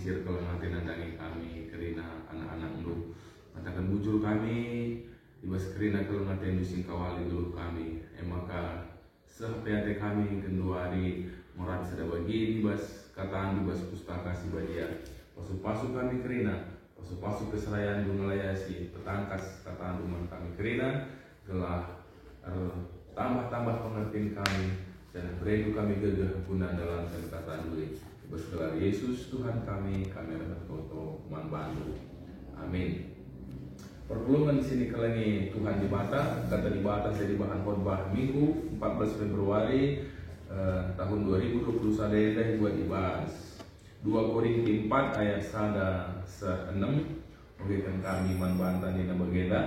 circle nanti nandangi kami kerina anak-anak lu matakan bujur kami ibas kerina kalau nanti sing kawali dulu kami maka sepeate kami kenduari morat sada bagi ibas kataan ibas pustaka si badia pasu-pasu kami kerina pasu-pasu keserayan dungalayasi petangkas kataan rumah kami kerina gelah tambah-tambah pengertian kami dan beredu kami gagah guna dalam kataan duit bersegelar Yesus Tuhan kami dapat foto manbantu amin. Perpulungan di sini kelengi Tuhan di Bata kata di Bata jadi bahan khotbah Minggu 14 Februari tahun 2021 dah buat dibahas 2 Korinti 4 ayat 1 6 memberikan kami manbantan di nama Geda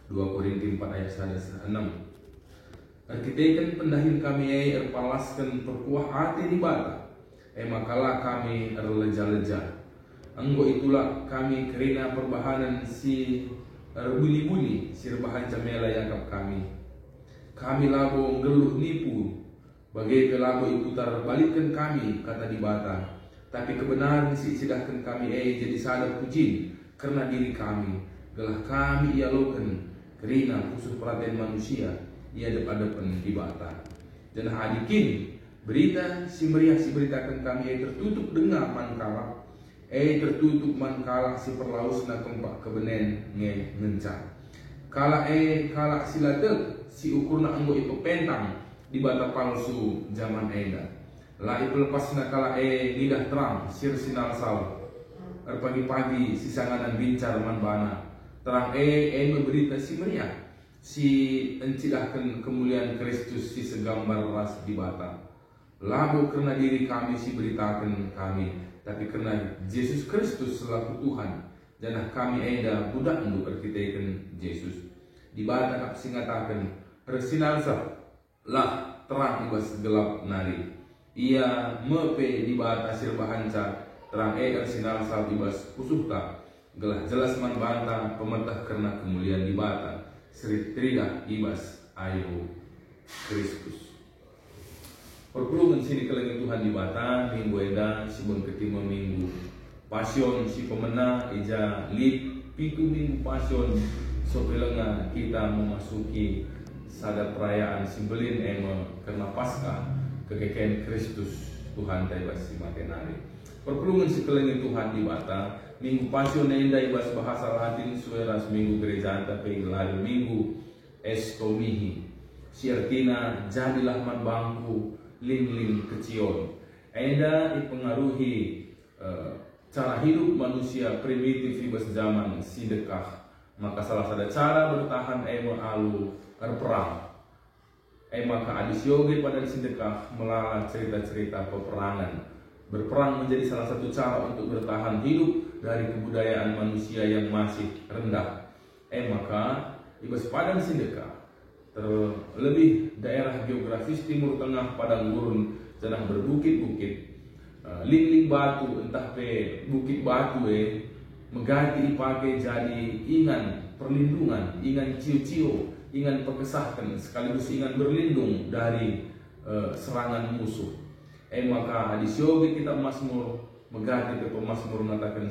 2 Korinti 4 ayat 1 6 kita ikan pendahin kami erpalaskan perkuah hati di Bata makalah kami erleja-leja anggo itulah kami kerina perbahanan si erbuni-buni si rebahan camela yakap kami labo geluh nipu bagai labo iputar balikkan kami kata di Bata tapi kebenaran si sidahkan kami jadi sadar pujin karena diri kami gelah kami ia loken kerina khusus perhatian manusia ia depan-depan di Bata dan hadikin berita si meriah si beritakan kami tertutup dengar mankala tertutup mankala si perlaus na kempak kebenen ngencang kala kala silatek si ukur na anggo ipepentang di Bata palsu zaman eda la ipelepas na kala lidah terang sir sinal sal pagi-pagi si sanganan bincar manbana terang berita si meriah si encidahkan kemuliaan Kristus si segambar ras di Bata labu karena diri kami si beritakan kami tapi karena Yesus Kristus selaku Tuhan janah kami eda budak untuk erkitakan Yesus di Bata kap singatakan resinalsa lah terang ibas gelap nari ia mepe di Bata sirbahanca terang resinalsa ibas kusuhta gelah jelas man banta pemerintah karena kemuliaan di Bata sri trida ibas ayo Kristus. Perpulungan sini kelengi Tuhan di Bata minggu eda sibun ketima minggu pasion si pemena ija lip pitu minggu pasion sopelenga kita memasuki sada perayaan simbelin karena Paskah kekeken Kristus Tuhan taibas si matenari. Perpulungan si kelengi Tuhan di Bata minggu pasion eda ibas bahasa Latin sueras minggu gereja tapi lari minggu estomihi si artina jadilah man bangku ling kecion enda dipengaruhi cara hidup manusia primitif di zaman sidekah maka salah satu cara bertahan alu perang maka adisyoge pada sidekah melalui cerita-cerita peperangan berperang menjadi salah satu cara untuk bertahan hidup dari kebudayaan manusia yang masih rendah maka ibas padang sidekah terlebih daerah geografis timur tengah padang gurun sedang berbukit-bukit ling batu entah pe bukit batu mengganti dipakai jadi ingan perlindungan ingan ciu-ciu ingan perkesahkan sekaligus ingan berlindung dari serangan musuh maka di syogi kita Mazmur mengganti ke pemazmur mengatakan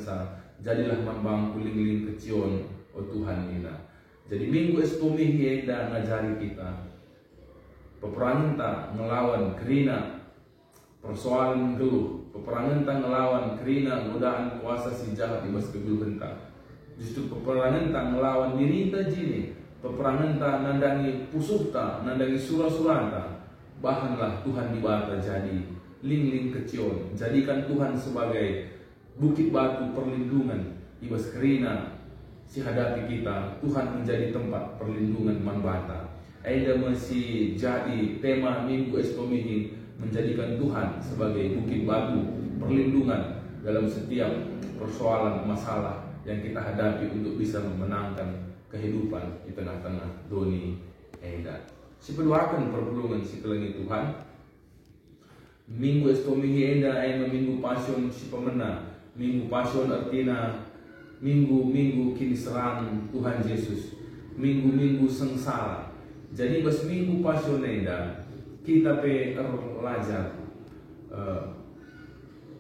jadilah mambang ling kecion oh Tuhan ina. Jadi minggu estomihi eda ngajari kita peperangan tak ngelawan kerina persoalan geluh peperangan tak ngelawan kerina godaan kuasa si jahat ibas kebil bentak justru peperangan tak ngelawan diri ta jini peperangan tak nandangi pusuhta nandangi surah-surata bahanlah Tuhan di Bata jadi ling kecion jadikan Tuhan sebagai bukit batu perlindungan ibas kerina si hadapi kita Tuhan menjadi tempat perlindungan manbata Aida masih jadi tema minggu estomihi menjadikan Tuhan sebagai bukit batu perlindungan dalam setiap persoalan masalah yang kita hadapi untuk bisa memenangkan kehidupan di tengah-tengah doni Aida si peduakan perpulungan si kelengi Tuhan minggu estomihi Aida minggu pasion si pemena minggu pasion artinya minggu-minggu kini serang Tuhan Yesus minggu-minggu sengsara jadi bas minggu pasioneda kita pe belajar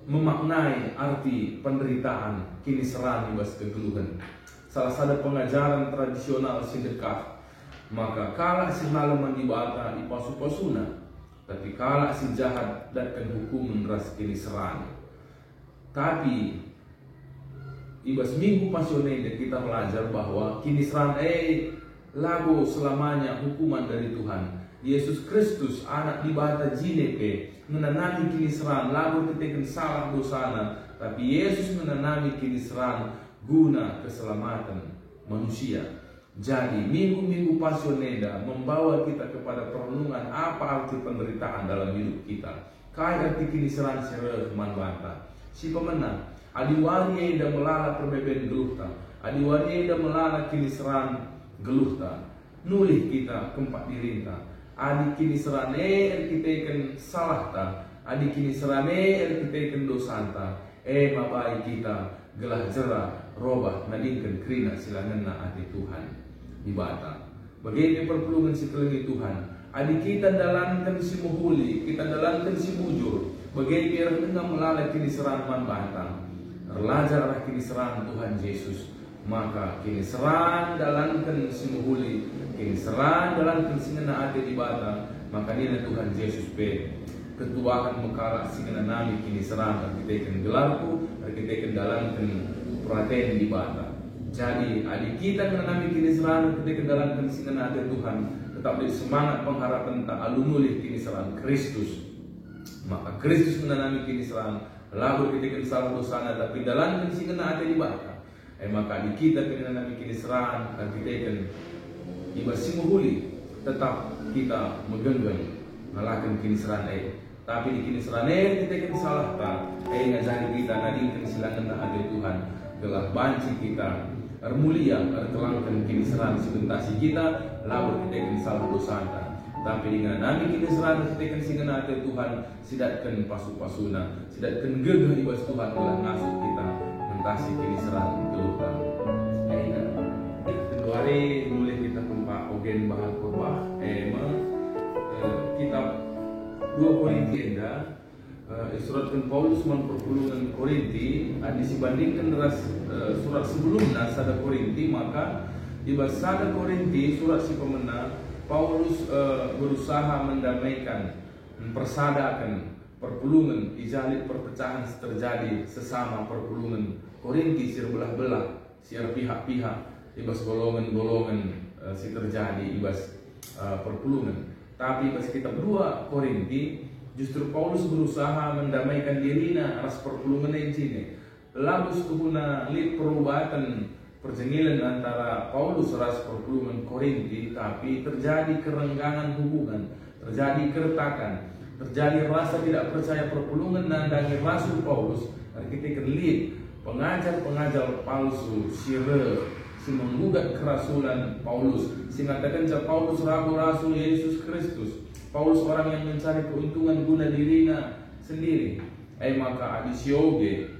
memaknai arti penderitaan kini serang ibas kegeluhan. Salah satu pengajaran tradisional sedekah, maka kalah si halaman ibata ipasu-pasuna, tapi kalah si jahat datkan hukuman ras kini serang. Tapi ibas minggu pasionenya kita belajar bahwa kini serang lagu selamanya hukuman dari Tuhan. Yesus Kristus anak dibata jinepe menanami kini serang lagu ketika salah dosana, tapi Yesus menanami kini serang guna keselamatan manusia. Jadi minggu-minggu pasioneda membawa kita kepada perenungan apa arti penderitaan dalam hidup kita. Kaya arti kini serang sereh manbata si pemenang adiwari eda melala perbeben geluhta, adiwari eda melala kini serang geluhta, nulih kita kempat dirinta. Adi kini serane kita ikan salah ta, adi kini serane kita ikan dosanta. Mabai kita gelah jera robah nadingkan kerina silangena adi Tuhan ibata. Bagaimana perpulungan si kelengi Tuhan. Adi kita dalamkan si muhuli, kita dalamkan si mujur. Bagaimana dengan melalai kini serang man batang. Erlajar arah kini serang Tuhan Yesus. Maka kini serang dalamkan si muhuli, kini serang dalamkan si ngena ati ibata. Maka nina Tuhan Yesus pe ketuaan mekala si ngena nami kini serang arkiteken gelarku, arkiteken dalamkan perhatian ibata. Jadi adik kita ngena nami kini serang arkiteken dalamkan si ngena ati Tuhan, tetap di semangat pengharapan tak alunulih kini serang Kristus. Maka Kristus menanami kini serang lalu ketika salah dosana tapi dalam kini ngena ati ibata. Maka di kita kena nami kini serang dan kita ikan ibas simuhuli tetap kita menggenggam ngalakan kini serang tapi di kini serang kita ikan salah tak ngajari kita nadingkan silangan ada Tuhan gelah banci kita mulia tertelangkan kini serang sebentasi kita lalu kita ikan salah dosana. Tapi dengan nami kini serang kita ikan singan ada Tuhan sidatkan pasu-pasuna, sidatkan gegah ibas Tuhan gelah ngasuh kita mentasi kini serang geluhta. Tentu hari mulai kita kempak ogen bahan khotbah kitab 2 Korinti enda suratkan Paulus memperpulungan Korinti disibandingkan dengan surat sebelumnya sada Korinti, maka di sada Korinti surat si pemenang Paulus berusaha mendamaikan, mempersadakan perpulungan ijalik perpecahan terjadi sesama perpulungan Korinti sir belah-belah sir pihak-pihak ibas golongan-golongan si terjadi ibas perpulungan. Tapi pas kitab 2 Korinti justru Paulus berusaha mendamaikan dirinya atas perpulungan ini. Lalu setuhuna lid perubatan perjengilan antara Paulus ras perpulungan Korinti, tapi terjadi kerenggangan hubungan, terjadi keretakan, terjadi rasa tidak percaya perpulungan nandangi Rasul Paulus. Kita lihat pengajar-pengajar palsu si menggugat kerasulan Paulus, si mengatakan Paulus ragu rasul Yesus Kristus, Paulus orang yang mencari keuntungan guna dirinya sendiri. Maka adisioge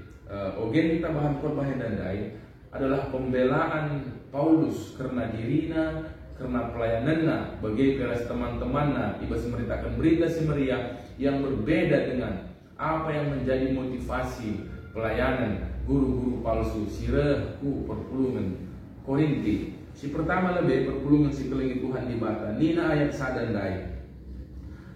ogen kita bahan khotbah dandai adalah pembelaan Paulus karena dirinya, karena pelayanannya bagi keras teman-temannya ibas memberitakan berita si meriah yang berbeda dengan apa yang menjadi motivasi pelayanan guru-guru palsu sirehu perpulungan Korinti. Si pertama lebih perpulungan si kelingi Tuhan di bata nina ayat sadandai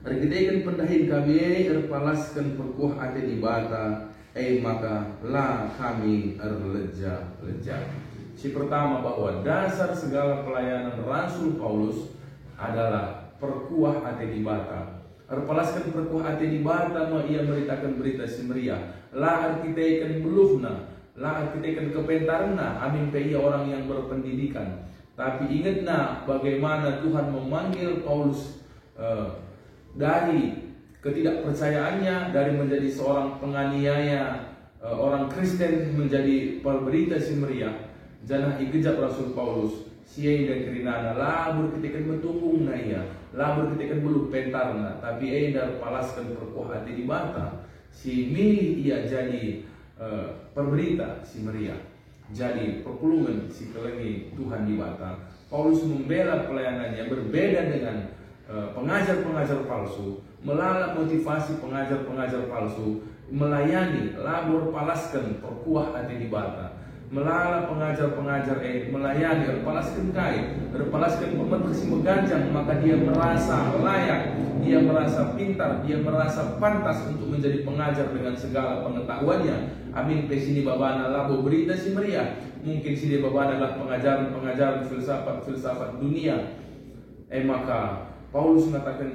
arkiteken pendahin kami erpalaskan perkuah ate di bata maka lah kami erleja-leja. Si pertama bahwa dasar segala pelayanan Rasul Paulus adalah perkuah ate di bata. Erpalaskan perkuah ate di bata ia beritakan berita semeriah. Lah arkiteken beluhna, lah arkiteken kepentarna, amin pe ia orang yang berpendidikan. Tapi ingatna bagaimana Tuhan memanggil Paulus dari ketidakpercayaannya, dari menjadi seorang penganiaya orang Kristen menjadi pemberita si meriah. Jangan ikejap Rasul Paulus siai dan kerinana labur ketika betunggung na ia, labur ketika belum pentarna, tapi dar palaskan perkuah hati di bata. Si milih ia jadi pemberita si meriah, jadi perpulungan si kelengi Tuhan di bata. Paulus membela pelayanannya berbeda dengan pengajar-pengajar palsu, melalui motivasi pengajar-pengajar palsu melayani labor palaskan perkuah ate di bata melala pengajar-pengajar melayani palaskan kai palaskan pemerintah meganjang, maka dia merasa layak, dia merasa pintar, dia merasa pantas untuk menjadi pengajar dengan segala pengetahuannya. Amin. Pesini babana labo berita si meriah. Mungkin si dia babana adalah pengajaran filsafat dunia. Maka Paulus mengatakan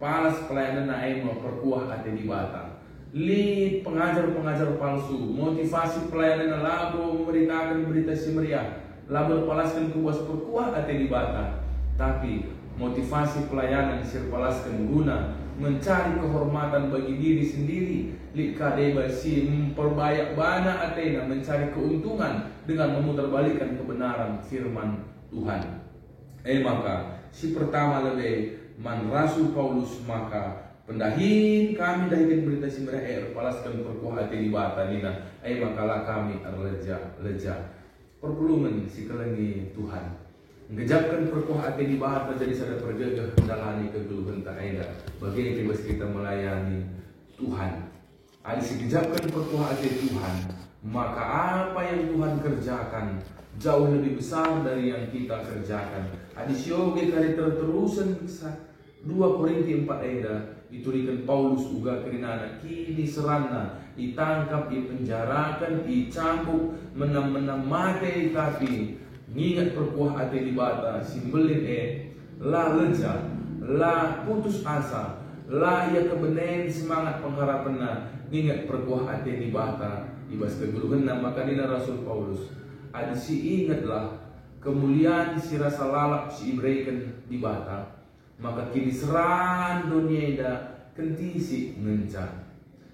palas pelayanan perkuah ate di bata. Li pengajar-pengajar palsu, motivasi pelayanan labo memberitakan berita si meriah, labo palaskan kuas perkuah ate di bata. Tapi motivasi pelayanan sir palaskan guna mencari kehormatan bagi diri sendiri, li kadeba si memperbanyak bana atena mencari keuntungan dengan memutarbalikkan kebenaran firman Tuhan. Maka si pertama lebih man Rasul Paulus maka pendahin kami dahikan berita si mereka palaskan perkuah hati di bata nina makalah kami leja perpulungan si kelengi Tuhan ngejapkan perkuah hati di bata jadi sadar pergegah dalani kegeluhan tak ada bagi bebas kita melayani Tuhan. Ada si gejapkan perkuah hati Tuhan, maka apa yang Tuhan kerjakan jauh lebih besar dari yang kita kerjakan. Ada sioge kari terusan 2 Korinti 4 ayat ditulikan Paulus uga kerinana kini serana ditangkap, dipenjarakan, dicambuk, menam-menam mati tapi ngingat perkuah hati di bata simbelin la leja, la putus asa, la ia kebenen semangat pengharapan ngingat perkuah hati di bata ibas kegeluhan. Maka dina Rasul Paulus ada si ingatlah kemuliaan si rasa lalap si ibreikan di bata, maka kini seran dunia ida kentisi ngencan,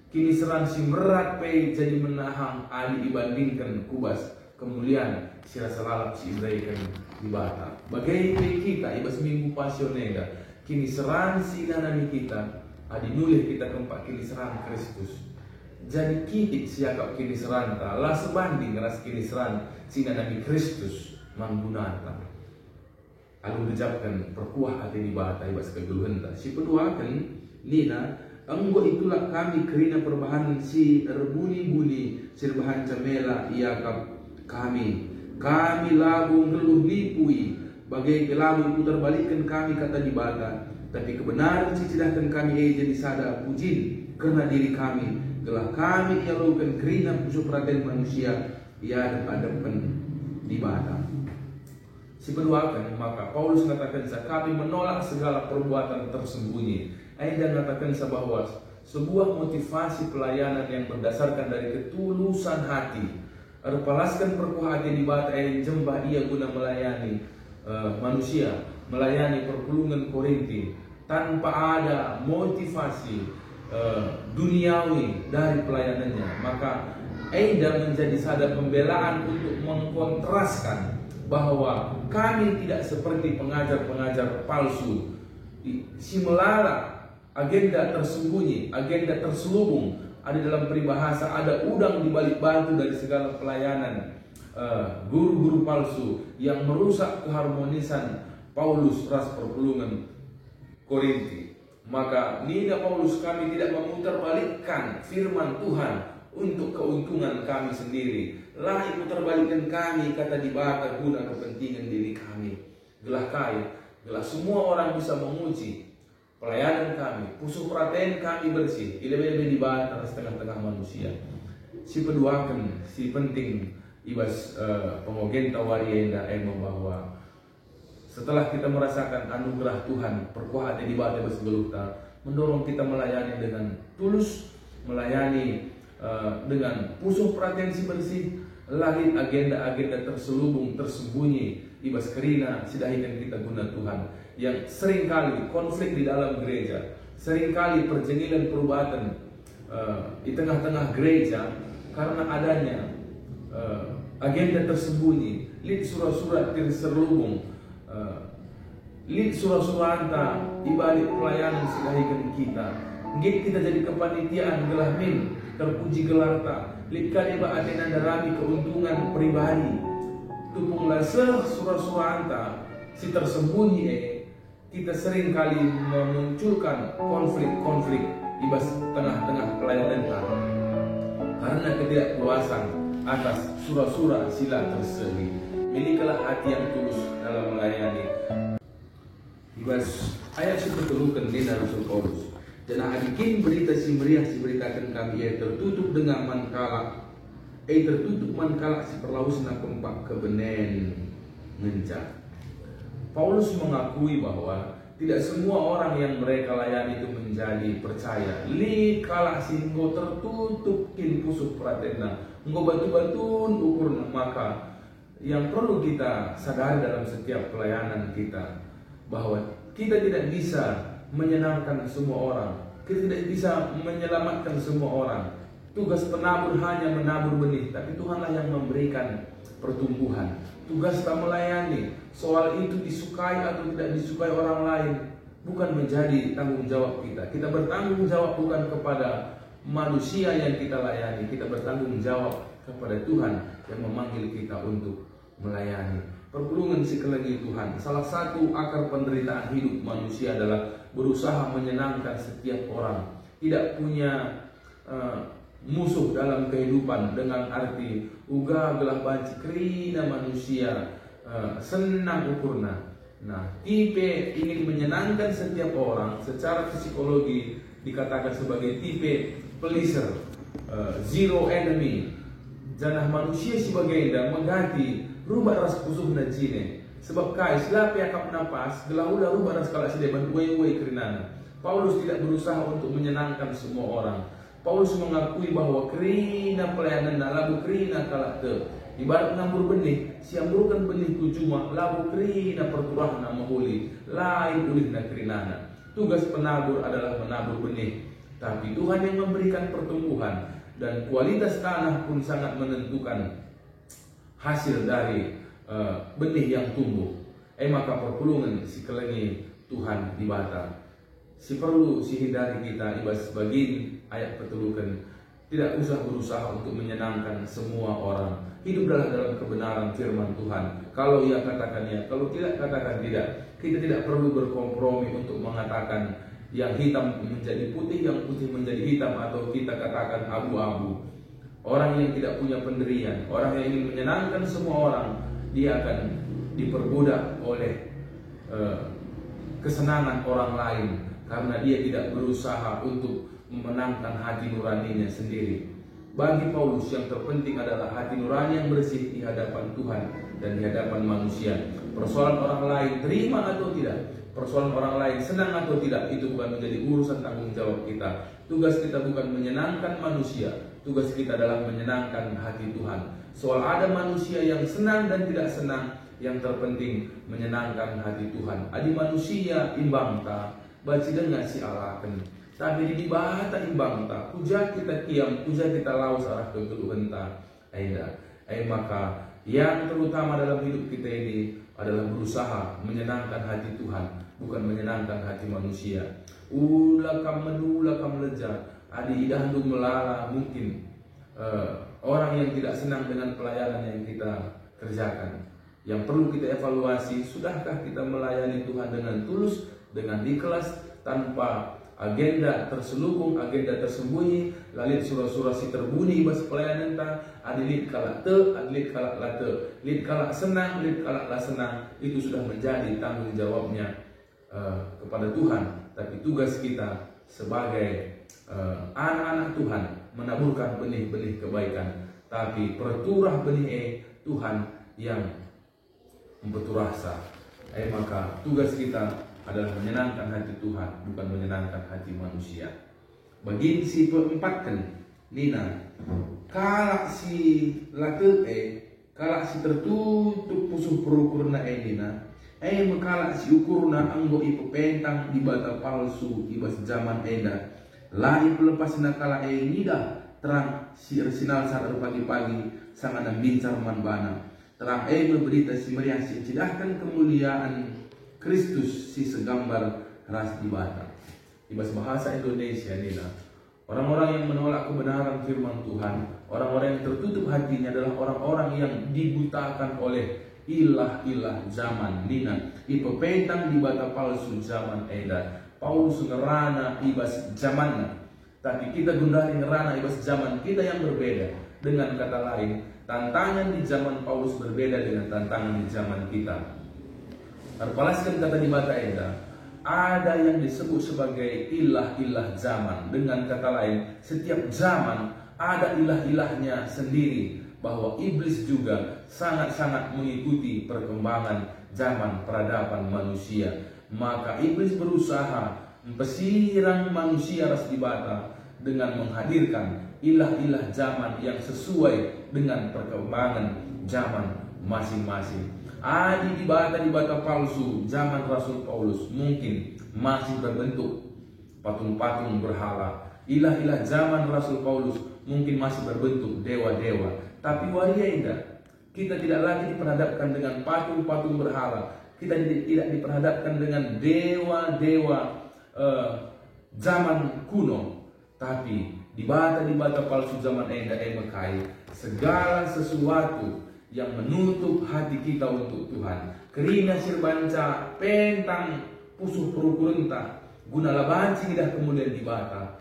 kini seran si merat pe jadi menahang ali dibandingkan kubas kemuliaan si rasa lalap si ibreikan di bata. Bagai kita ibas minggu pasioneda kini seran si nanami kita adi nulih kita kempak kini seran Kristus. Jadi kidik siakap kini seranta lah sebanding ras kini seran si nanami Kristus manggunata. Alun dejapkan perkuah hati di bata ibas kegeluhan ta. Si kedua kan nina enggo itulah kami kerina perbahanan si rebuni-buni sirbahan camela iakap kami lagu ngeluh nipui bagai kelabu putar balikkan kami kata di bata, tapi kebenaran cicilahkan kami jadi sada pujin karena diri kami telah kami ialukan kerina pusuh perhatian manusia ia hadap-hadapan di bata. Si kedua kan maka Paulus mengatakan kami menolak segala perbuatan tersembunyi. Dan mengatakan bahwa sebuah motivasi pelayanan yang berdasarkan dari ketulusan hati, palaskan perkuah hati di bata jembah ia guna melayani manusia, melayani perpulungan Korinti tanpa ada motivasi duniawi dari pelayanannya. Maka Eda menjadi sadar pembelaan untuk mengkontraskan bahwa kami tidak seperti pengajar-pengajar palsu si melarang agenda tersembunyi, agenda terselubung. Ada dalam peribahasa ada udang di balik batu dari segala pelayanan guru-guru palsu yang merusak keharmonisan Paulus ras perpulungan Korinti. Maka nida Paulus kami tidak memutarbalikkan firman Tuhan untuk keuntungan kami sendiri. Lah putarbalikkan kami kata di bata guna kepentingan diri kami. Gelah gelah semua orang bisa memuji pelayanan kami, pusuh perhatian kami bersih, lebih-lebih di bata setengah-tengah manusia. Si kedua kan si penting ibas pengogen tawarienda bahwa setelah kita merasakan anugerah Tuhan, perkuah hati di bata bersegeluhta, mendorong kita melayani dengan tulus, melayani dengan pusuh perhatian si bersih, lahir agenda-agenda terselubung, tersembunyi, ibas kerina sidahikan kita guna Tuhan, yang seringkali konflik di dalam gereja, seringkali perjengilan perubatan di tengah-tengah gereja karena adanya agenda tersembunyi, lid surat-surat terselubung, lid surat-surat di balik pelayanan sidahikan kita. Ngit kita jadi kepanitiaan gelah min terpuji gelarta, lid kadeba adena darami keuntungan pribadi, tupunglah surat-surat si tersembunyi kita sering kali memunculkan konflik-konflik ibas tengah-tengah pelayanan karena ketidakpuasan atas surah-surah sila tersebut. Milikilah hati yang tulus dalam melayani. Ibas ayat sepertelukan di Rasul Paulus. Dan hadikin berita si meriah si beritakan kami tertutup dengan mankala. Tertutup mankala si perlausna kempak kebenen ngencak. Paulus mengakui bahwa tidak semua orang yang mereka layani itu menjadi percaya. Li kala singgo tertutup kin pusuk pratena. Engkau batu-batun ukurna. Maka yang perlu kita sadari dalam setiap pelayanan kita, bahwa kita tidak bisa menyenangkan semua orang. Kita tidak bisa menyelamatkan semua orang. Tugas penabur hanya menabur benih, tapi Tuhanlah yang memberikan pertumbuhan. Tugas kita melayani, soal itu disukai atau tidak disukai orang lain, bukan menjadi tanggung jawab kita. Kita bertanggung jawab bukan kepada manusia yang kita layani, kita bertanggung jawab kepada Tuhan yang memanggil kita untuk melayani. Perpulungan sekali Tuhan, salah satu akar penderitaan hidup manusia adalah berusaha menyenangkan setiap orang, tidak punya musuh dalam kehidupan, dengan arti uga gelah banci kerina manusia senang ukurna. Nah, tipe ingin menyenangkan setiap orang secara psikologi dikatakan sebagai tipe pleaser, zero enemy. Janah manusia sebagai dan mengganti rubah ras pusuh na cine. Sebab kais lah piakap napas gelaulah rubah ras kala sideban uwe kerinana. Paulus tidak berusaha untuk menyenangkan semua orang. Paulus mengakui bahwa kerina pelayanan na labu kerina kalak te. Ibarat ngambur benih, siamburkan benih ku cuma labu kerina perturah na mahuli, lain ulih na kerinana. Tugas penabur adalah menabur benih, tapi Tuhan yang memberikan pertumbuhan, dan kualitas tanah pun sangat menentukan hasil dari benih yang tumbuh. Maka perpulungan si kelengi Tuhan dibata. Si perlu si hindari kita ibas bagin ayat petulukan. Tidak usah berusaha untuk menyenangkan semua orang. Hiduplah dalam kebenaran firman Tuhan. Kalau ia katakan ya, kalau tidak katakan tidak. Kita tidak perlu berkompromi untuk mengatakan yang hitam menjadi putih, yang putih menjadi hitam, atau kita katakan abu-abu. Orang yang tidak punya pendirian, orang yang ingin menyenangkan semua orang, dia akan diperbudak oleh kesenangan orang lain, karena dia tidak berusaha untuk memenangkan hati nuraninya sendiri. Bagi Paulus yang terpenting adalah hati nurani yang bersih di hadapan Tuhan dan di hadapan manusia. Persoalan orang lain terima atau tidak, persoalan orang lain senang atau tidak, itu bukan menjadi urusan tanggung jawab kita. Tugas kita bukan menyenangkan manusia, tugas kita adalah menyenangkan hati Tuhan. Soal ada manusia yang senang dan tidak senang, yang terpenting menyenangkan hati Tuhan. Adi manusia imbang ta, baca dengan si alakan. Tapi di bahata imbang ta, puja kita kiam, puja kita laus arah kegeluhan ta. Maka yang terutama dalam hidup kita ini adalah berusaha menyenangkan hati Tuhan, bukan menyenangkan hati manusia. Ulakam menulakam lejat, adi idahdu melala mungkin orang yang tidak senang dengan pelayanan yang kita kerjakan. Yang perlu kita evaluasi, sudahkah kita melayani Tuhan dengan tulus, dengan ikhlas, tanpa agenda terselubung, agenda tersembunyi, lalit surah-surah si terbunyi bas pelayanan ta, adilit kalak te, adilit kalak late, lit kalak senang, lit kalak la senang, itu sudah menjadi tanggung jawabnya kepada Tuhan. Tapi tugas kita sebagai anak-anak Tuhan menaburkan benih-benih kebaikan, tapi perturah benih Tuhan yang memperturahsa. Maka tugas kita adalah menyenangkan hati Tuhan, bukan menyenangkan hati manusia. Bagi si perempatkan Nina, kalak si lake kalak si tertutup pusuh perukurna Nina, mekalak si ukurna anggo ipepentang di bata palsu ibas zaman eda. Lain pelepas nakala nida terang si sinal saat pagi-pagi sangat bincar manbana. Terang berberita si meriah si cidahkan kemuliaan Kristus si segambar ras di bata. Ibas bahasa Indonesia Nina, orang-orang yang menolak kebenaran firman Tuhan, orang-orang yang tertutup hatinya adalah orang-orang yang dibutakan oleh ilah-ilah zaman Nina. Ipepentang di bata palsu zaman eda. Paulus ngerana ibas zamanna. Tapi kita gundari ngerana ibas zaman kita yang berbeda. Dengan kata lain, tantangan di zaman Paulus berbeda dengan tantangan di zaman kita. Terpalaskan kata di mata Eda, ada yang disebut sebagai ilah-ilah zaman. Dengan kata lain, setiap zaman ada ilah-ilahnya sendiri. Bahwa iblis juga sangat-sangat mengikuti perkembangan zaman peradaban manusia. Maka iblis berusaha pesirang manusia ras dibata dengan menghadirkan ilah-ilah zaman yang sesuai dengan perkembangan zaman masing-masing. Dibata palsu zaman Rasul Paulus mungkin masih berbentuk patung-patung berhala. Ilah-ilah zaman Rasul Paulus mungkin masih berbentuk dewa-dewa. Tapi waria indah, kita tidak lagi diperhadapkan dengan patung-patung berhala. Kita tidak diperhadapkan dengan dewa-dewa zaman kuno. Tapi di bata palsu zaman enda emekai, segala sesuatu yang menutup hati kita untuk Tuhan. Kerina sirbanca pentang pusuh perukurenta guna labanci dah kemudian di bata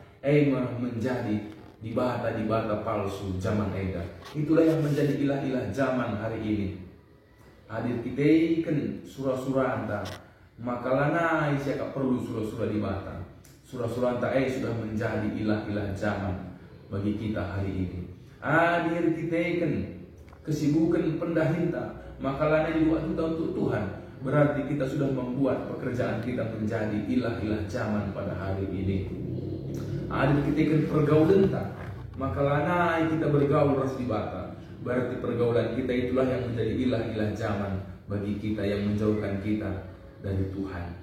menjadi di bata palsu zaman eda. Itulah yang menjadi ilah-ilah zaman hari ini. Hadir kita ikan surah-surah anda, maka lanai siapa perlu surah-surah di bata. Surah-surah anda sudah menjadi ilah-ilah zaman bagi kita hari ini. Hadir kita ikan kesibukan pendahinta, maka lanai juga untuk Tuhan. Berarti kita sudah membuat pekerjaan kita menjadi ilah-ilah zaman pada hari ini. Ada ketika pergaulan tak, maka lanai kita bergaul ras di bata. Berarti pergaulan kita itulah yang menjadi ilah-ilah zaman bagi kita, yang menjauhkan kita dari Tuhan.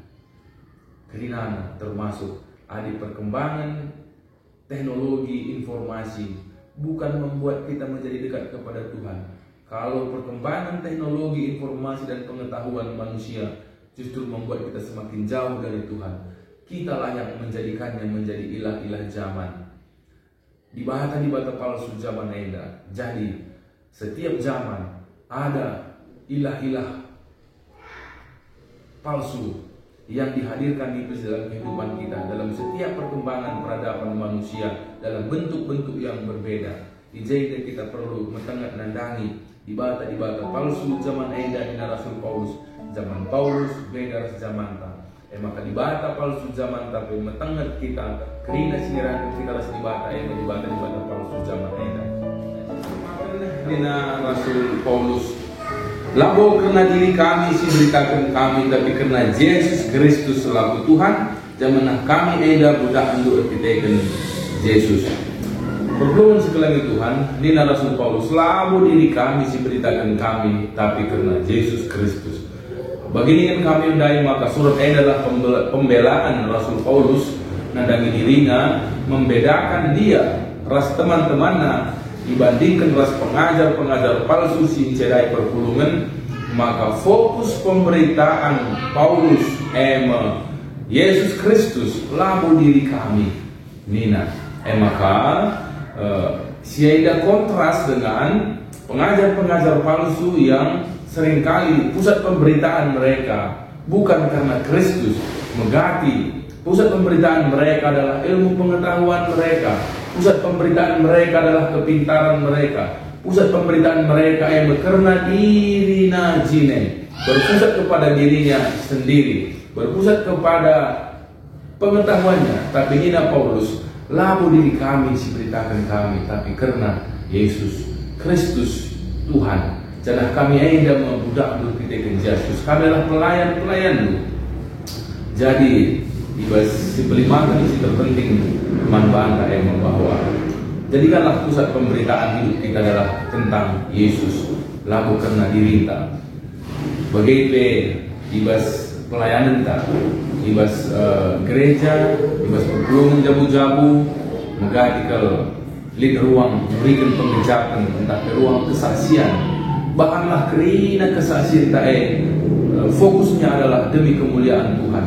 Kerana termasuk ada perkembangan teknologi informasi bukan membuat kita menjadi dekat kepada Tuhan. Kalau perkembangan teknologi informasi dan pengetahuan manusia justru membuat kita semakin jauh dari Tuhan. Kitalah yang menjadikannya menjadi ilah-ilah zaman. Di bata palsu zaman enda. Jadi setiap zaman ada ilah-ilah palsu yang dihadirkan di dalam kehidupan kita, dalam setiap perkembangan peradaban manusia dalam bentuk-bentuk yang berbeda. Jadi kita perlu mentengat nandangi di bata palsu zaman enda di Rasul Paulus. Zaman Paulus beda zaman ta. Maka di bata palsu zaman tapi metengat kita kerina sinirakan kita ras di bata palsu zaman enda. Dina Rasul Paulus labo karena diri kami si beritakan kami, tapi karena Yesus Kristus selaku Tuhan zamanah kami enda budak untuk kita Yesus. Perluan sekalian Tuhan, Dina Rasul Paulus labo diri kami si beritakan kami, tapi karena Yesus Kristus. Begini kan kami undai, maka surat ini adalah pembelaan Rasul Paulus nandangi dirinya, membedakan dia ras teman-temannya dibandingkan ras pengajar-pengajar palsu si cedai perpulungan. Maka fokus pemberitaan Paulus Yesus Kristus labu diri kami Nina maka siada kontras dengan pengajar-pengajar palsu yang seringkali pusat pemberitaan mereka bukan karena Kristus, megati pusat pemberitaan mereka adalah ilmu pengetahuan mereka, pusat pemberitaan mereka adalah kepintaran mereka, pusat pemberitaan mereka yang karena diri najine, berpusat kepada dirinya sendiri, berpusat kepada pengetahuannya. Tapi Nina Paulus labu diri kami si beritakan kami, tapi karena Yesus Kristus Tuhan. Jangan kami ainda membudak dulu kita ke Yesus. Kami adalah pelayan-pelayan dulu. Jadi dibeli makan isi terpenting manfaat yang membawa. Jadikanlah pusat pemberitaan hidup kita adalah tentang Yesus. Lagu karena diri kita. Begitu ibas pelayanan tak, ibas gereja, ibas perpulungan jabu-jabu, mengadikal lid ruang berikan pengejakan entah ke ruang kesaksian. Bahkanlah kerina kesaksian fokusnya adalah demi kemuliaan Tuhan.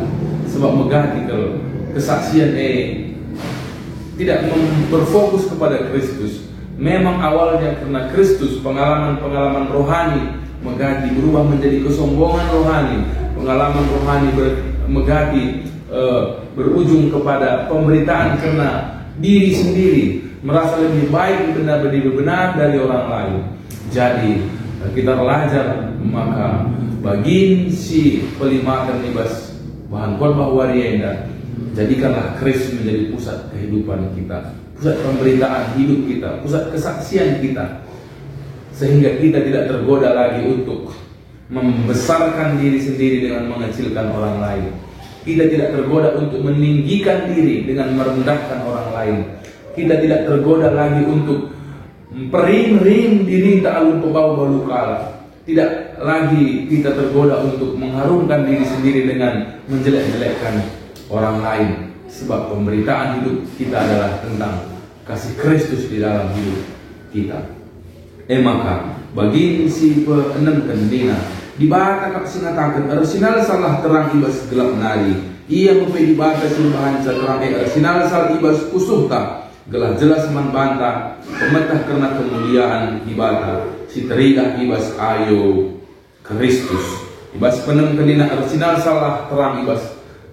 Sebab megadikal kesaksian tidak berfokus kepada Kristus. Memang awalnya karena Kristus, pengalaman-pengalaman rohani megadi berubah menjadi kesombongan rohani. Pengalaman rohani megadi berujung kepada pemberitaan karena diri sendiri, merasa lebih baik benar-benar dari orang lain. Jadi kita belajar, maka bagi si pelimatan ibas bahan khotbah warienda, jadikanlah Kristus menjadi pusat kehidupan kita, pusat pemberitaan hidup kita, pusat kesaksian kita, sehingga kita tidak tergoda lagi untuk membesarkan diri sendiri dengan mengecilkan orang lain. Kita tidak tergoda untuk meninggikan diri dengan merendahkan orang lain. Kita tidak tergoda lagi untuk perim-rim diri tak alun pebau balukala. Tidak lagi kita tergoda untuk mengharumkan diri sendiri dengan menjelek-jelekkan orang lain. Sebab pemberitaan hidup kita adalah tentang kasih Kristus di dalam hidup kita. Maka bagi si peenam kendina dibata kap singatakan arsinal salah terang ibas gelap nari. Ia mempunyai dibata suruhan terang arsinal salah ibas kusuhta gelah jelas man banta pemetah karena kemuliaan ibata si teridah ibas ayo Kristus. Ibas penem kendina arsinal salah terang ibas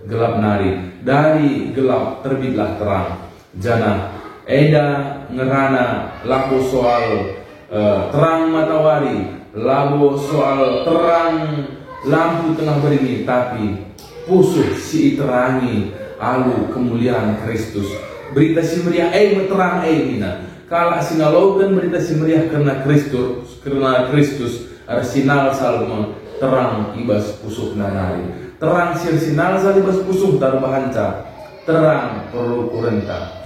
gelap nari. Dari gelap terbitlah terang. Jana eda ngerana laku soal terang matahari, labo soal terang lampu tengah berini, tapi pusuh si terangi alu kemuliaan Kristus. Berita si meriah meterang mina. Kala sinalogan berita si meriah karena Kristus arsinal salma terang ibas pusuh nanari. Terang sirsinal sal ibas pusuh tarbahanca. Terang perlu kurenta.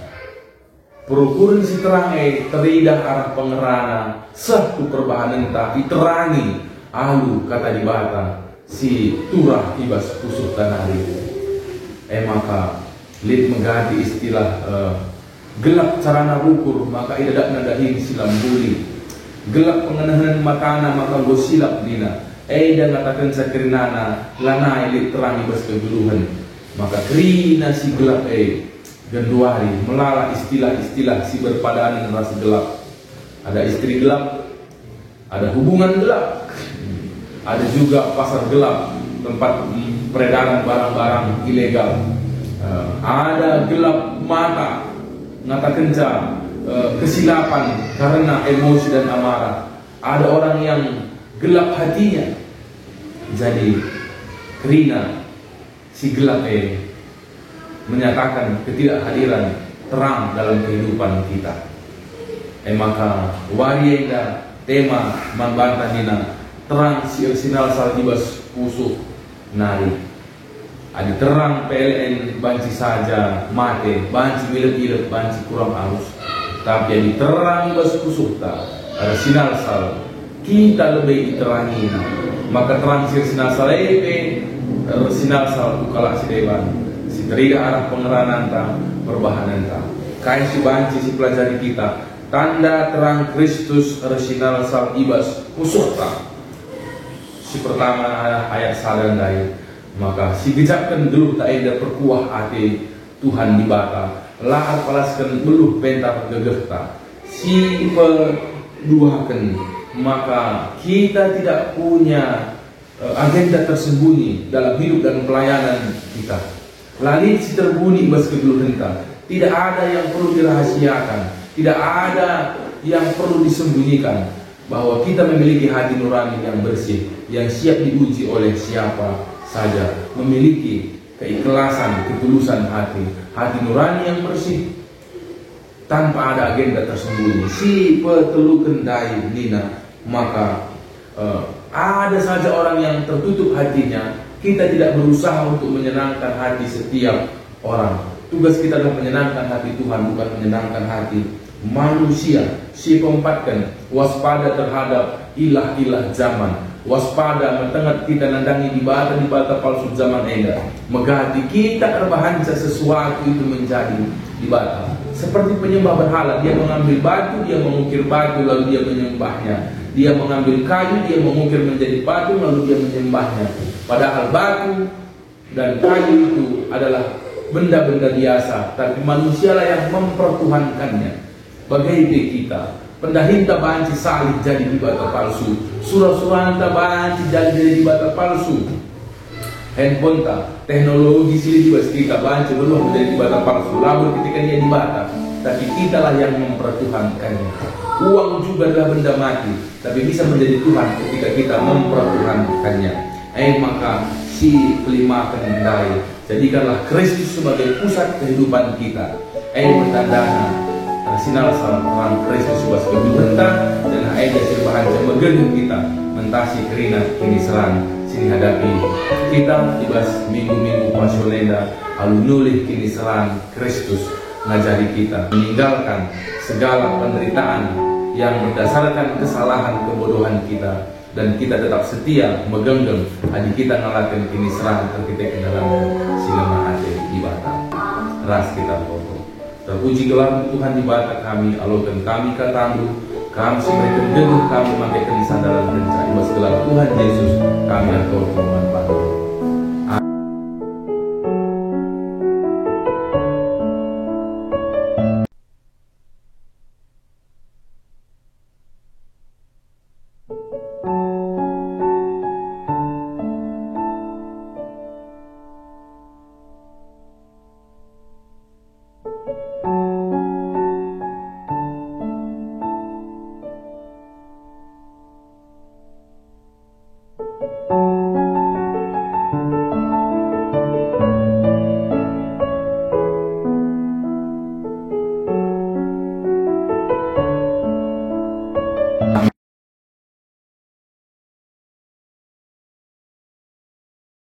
Perukuran si terang teridah arah pengerana satu perbahanan tak diterangi alu kata dibata si turah ibas pusuh tanari. Maka lid mengganti istilah gelap carana ukur, maka idadak nadahin silam buli. Gelap pengenahan matana maka go silap dina. Dan ngatakan sakirinana lanai lid terang ibas keguluhan. Maka kerina si gelap Genduari melala istilah-istilah si berpadanan rasa gelap. Ada istri gelap, ada hubungan gelap, ada juga pasar gelap, tempat peredaran barang-barang ilegal. Ada gelap mata, ngata kenca, kesilapan karena emosi dan amarah. Ada orang yang gelap hatinya. Jadi kerina si gelap menyatakan ketidakhadiran terang dalam kehidupan kita. Maka warienda tema manbanta nina terang si arsinal salibas pusuh nari. Adi terang PLN banci saja mate, banci milep-milep, banci kurang arus. Tapi adi terang ibas pusuh ta arsinal sal kita lebih diterangi. Maka terang si arsinal sal arsinal sal ukala si dewan. Si teriga arah pengeranan ta, perbahanan ta. Kai si banci si pelajari kita, tanda terang Kristus arsinal sal ibas pusuh ta. Si pertama ayat sadandai, maka si bijakkan dulu tak ada perkuah hati Tuhan dibata, lahar palaskan beluh pentar gegehta. Si peduakan, maka kita tidak punya agenda tersembunyi dalam hidup dan pelayanan kita. Lalit si terbunyi ibas kegeluhenta. Tidak ada yang perlu dirahasiakan, tidak ada yang perlu disembunyikan, bahwa kita memiliki hati nurani yang bersih, yang siap diuji oleh siapa saja, memiliki keikhlasan, ketulusan hati, hati nurani yang bersih, tanpa ada agenda tersembunyi. Si petelu kendai nina, maka ada saja orang yang tertutup hatinya. Kita tidak berusaha untuk menyenangkan hati setiap orang. Tugas kita adalah menyenangkan hati Tuhan, bukan menyenangkan hati manusia. Si keempatkan, waspada terhadap ilah-ilah zaman. Waspada mentengat kita nandangi di bata palsu zaman enda. Megati kita terbahanca sesuatu itu menjadi di bata. Seperti penyembah berhala, dia mengambil batu, dia mengukir batu, lalu dia menyembahnya. Dia mengambil kayu, dia mengukir menjadi patung, lalu dia menyembahnya. Padahal batu dan kayu itu adalah benda-benda biasa, tapi manusialah yang mempertuhankannya. Bagaimana kita? Pendahinta banci salih jadi di bata palsu, surah-suranta banci jadi di bata palsu. Handphone ta, teknologi sini di kita banci berubah menjadi di bata palsu. Lalu ketika dia di bata, tapi kitalah yang mempertuhankannya. Uang juga adalah benda mati, tapi bisa menjadi Tuhan ketika kita mempertuhankannya. Maka si kelima kendai, jadikanlah Kristus sebagai pusat kehidupan kita. Bertandana tersinar salam Kristus sebagai bentang dan jadi bahan cemegeng kita mentasi kerina kini serang sini hadapi kita tibas minggu-minggu pasolenda lalu nulih kini serang Kristus ngajari kita meninggalkan segala penderitaan yang berdasarkan kesalahan kebodohan kita, dan kita tetap setia megenggam adik kita ngalakan kini serang terkitek ke dalam sinema hati di Batak ras kita foto. Terpuji gelar Tuhan di Batak kami, alokan kami katandu kami si mereka dengar kami pakai kenisandaran rencana gelar Tuhan Yesus kami atur